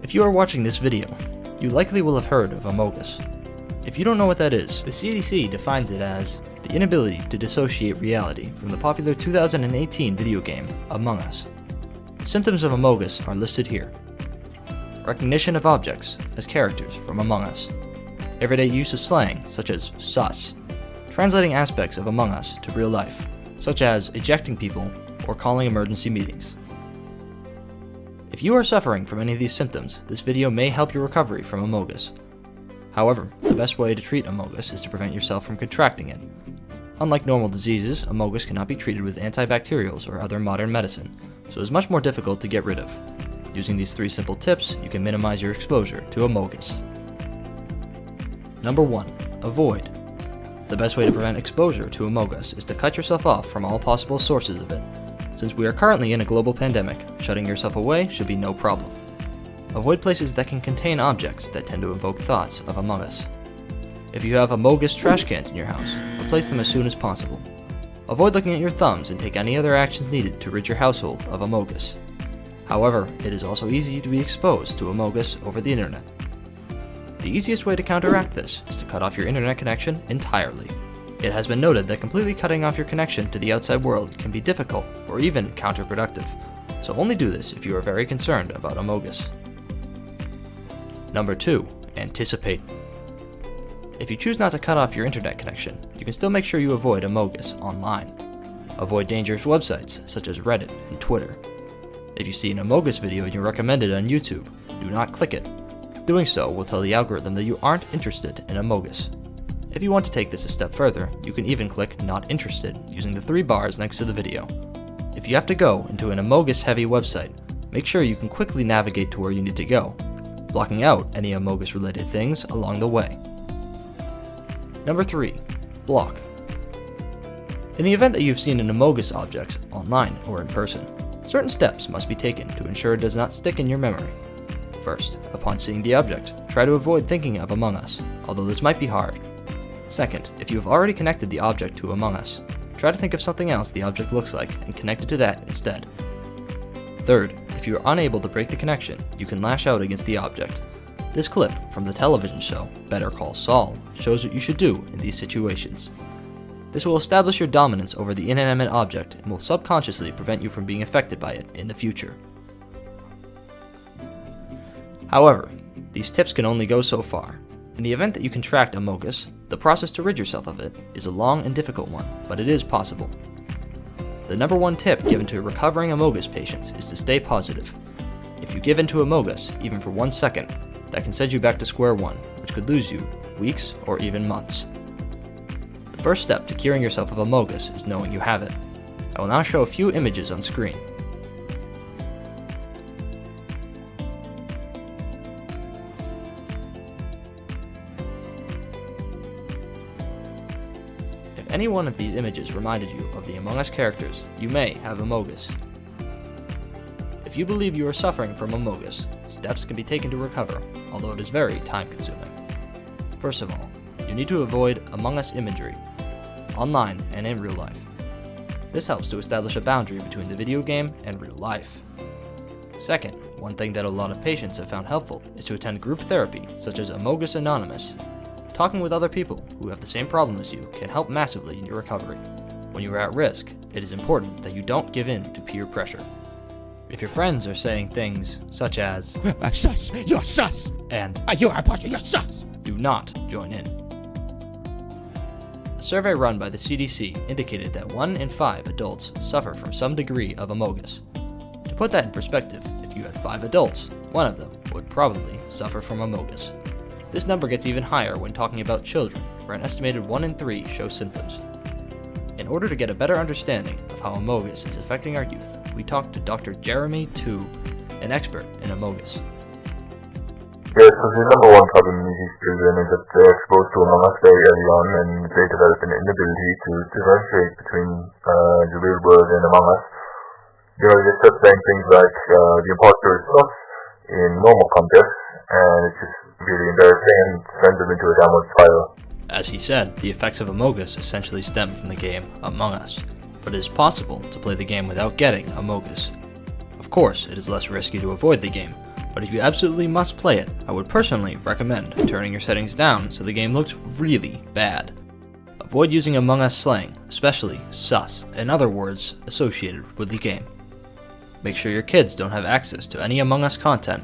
If you are watching this video, you likely will have heard of Amogus. If you don't know what that is, the CDC defines it as the inability to dissociate reality from the popular 2018 video game Among Us. The symptoms of Amogus are listed here. Recognition of objects as characters from Among Us. Everyday use of slang such as sus. Translating aspects of Among Us to real life, such as ejecting people or calling emergency meetings. If you are suffering from any of these symptoms, this video may help your recovery from Amogus. However, the best way to treat Amogus is to prevent yourself from contracting it. Unlike normal diseases, Amogus cannot be treated with antibacterials or other modern medicine, so it is much more difficult to get rid of. Using these 3 simple tips, you can minimize your exposure to Amogus. Number 1. Avoid. The best way to prevent exposure to Amogus is to cut yourself off from all possible sources of it. Since we are currently in a global pandemic, shutting yourself away should be no problem. Avoid places that can contain objects that tend to evoke thoughts of Among Us. If you have Amogus trash cans in your house, replace them as soon as possible. Avoid looking at your thumbs and take any other actions needed to rid your household of Amogus. However, it is also easy to be exposed to Amogus over the internet. The easiest way to counteract this is to cut off your internet connection entirely. It has been noted that completely cutting off your connection to the outside world can be difficult or even counterproductive, so only do this if you are very concerned about Amogus. Number 2. Anticipate. If you choose not to cut off your internet connection, you can still make sure you avoid Amogus online. Avoid dangerous websites such as Reddit and Twitter. If you see an Amogus video and you're recommended on YouTube, do not click it. Doing so will tell the algorithm that you aren't interested in Amogus. If you want to take this a step further, you can even click Not Interested using the 3 bars next to the video. If you have to go into an Amogus-heavy website, make sure you can quickly navigate to where you need to go, blocking out any Amogus-related things along the way. Number 3. Block. In the event that you've seen an Amogus object online or in person, certain steps must be taken to ensure it does not stick in your memory. First, upon seeing the object, try to avoid thinking of Among Us, although this might be hard. Second, if you have already connected the object to Among Us, try to think of something else the object looks like and connect it to that instead. Third, if you are unable to break the connection, you can lash out against the object. This clip from the television show Better Call Saul shows what you should do in these situations. This will establish your dominance over the inanimate object and will subconsciously prevent you from being affected by it in the future. However, these tips can only go so far. In the event that you contract Amogus, the process to rid yourself of it is a long and difficult one, but it is possible. The number 1 tip given to recovering Amogus patients is to stay positive. If you give in to Amogus, even for 1 second, that can send you back to square one, which could lose you weeks or even months. The first step to curing yourself of Amogus is knowing you have it. I will now show a few images on screen. If any one of these images reminded you of the Among Us characters, you may have Amogus. If you believe you are suffering from Amogus, steps can be taken to recover, although it is very time-consuming. First of all, you need to avoid Among Us imagery, online and in real life. This helps to establish a boundary between the video game and real life. Second, one thing that a lot of patients have found helpful is to attend group therapy, such as Amogus Anonymous. Talking with other people who have the same problem as you can help massively in your recovery. When you are at risk, it is important that you don't give in to peer pressure. If your friends are saying things such as Sus! You're sus! and You're a imposter! You're sus! do not join in. A survey run by the CDC indicated that 1 in 5 adults suffer from some degree of Amogus. To put that in perspective, if you had 5 adults, 1 of them would probably suffer from Amogus. This number gets even higher when talking about children, where an estimated 1 in 3 show symptoms. In order to get a better understanding of how Amogus is affecting our youth, we talked to Dr. Jeremy Tu, an expert in Amogus. Yes, so the number 1 problem in these children is that they're exposed to Among Us very early on, and they develop an inability to differentiate between the real world and Among Us. You know, they start saying things like the imposter is us in normal contexts, and it's just really embarrassing and sends them into a downward spiral. As he said, the effects of Amogus essentially stem from the game Among Us, but it is possible to play the game without getting Amogus. Of course, it is less risky to avoid the game, but if you absolutely must play it, I would personally recommend turning your settings down so the game looks really bad. Avoid using Among Us slang, especially sus, and other words associated with the game. Make sure your kids don't have access to any Among Us content,